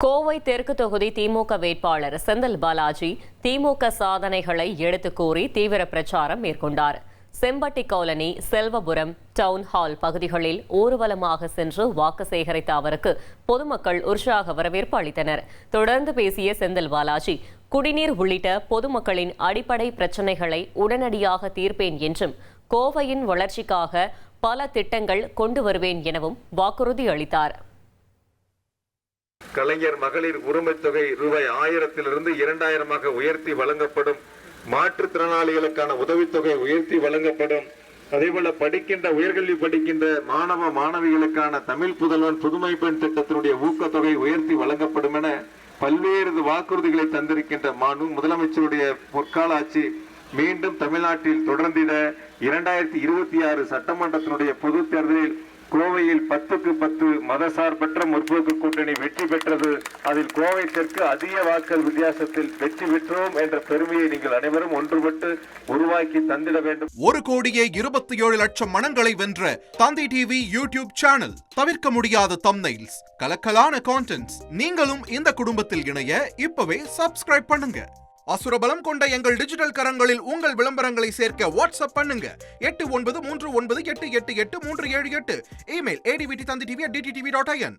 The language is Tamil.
கோவை தெற்கு தொகுதி திமுக வேட்பாளர் செந்தில் பாலாஜி திமுக சாதனைகளை எடுத்துக் கூறி தீவிர பிரச்சாரம் மேற்கொண்டார். Sempatti colony, Selvapuram, town hall பகுதிகளில் ஊர்வலமாக சென்று வாக்கு சேகரித்த அவருக்கு பொதுமக்கள் உற்சாக வரவேற்பு அளித்தனர். தொடர்ந்து பேசிய செந்தில் பாலாஜி, குடிநீர் உள்ளிட்ட பொதுமக்களின் அடிப்படை பிரச்சினைகளை உடனடியாக தீர்ப்பேன் என்றும், கோவையின் வளர்ச்சிக்காக பல திட்டங்கள் கொண்டு வருவேன் எனவும் வாக்குறுதி அளித்தார். கலைஞர் மகளிர் உரிமைத் தொகை ரூபாய் 1000 2000 உயர்த்தி வழங்கப்படும். மாற்றுத்திறனாளிகளுக்கான உதவித்தொகை உயர்த்தி வழங்கப்படும். அதேபோல உயர்கல்வி படிக்கின்ற மாணவ மாணவிகளுக்கான தமிழ் புதல்வன் புதுமை பெண் திட்டத்தினுடைய ஊக்கத்தொகை உயர்த்தி வழங்கப்படும் என பல்வேறு வாக்குறுதிகளை தந்திருக்கின்ற முதலமைச்சருடைய பொற்கால ஆட்சி மீண்டும் தமிழ்நாட்டில் தொடர்ந்திட 2026 சட்டமன்றத்தினுடைய பொது தேர்தலில் கோவையில் 10க்கு 10 மதசார்பற்ற முற்போக்கு கூட்டணி வெற்றி பெற்றது. அதில் கோவை தெற்கு அதிக வாக்குகள் வித்தியாசத்தில் வெற்றி பெற்றோம் என்ற பெருமையை நீங்கள் அனைவரும் ஒன்றுபட்டு உருவாக்கி தந்திட வேண்டும். 1,27,00,000 மனங்களை வென்ற தந்தி டிவி யூடியூப் சேனல். தவிர்க்க முடியாத தம்ப்நெயில்ஸ், கலக்கலான கான்டென்ட்ஸ். நீங்களும் இந்த குடும்பத்தில் இணைய இப்பவே சப்ஸ்கிரைப் பண்ணுங்க. அசுரபலம் கொண்ட எங்கள் டிஜிட்டல் கரங்களில் உங்கள் விளம்பரங்களை சேர்க்க வாட்ஸ்அப் பண்ணுங்க. 8939888378. Email advtthanditv@dttv.in.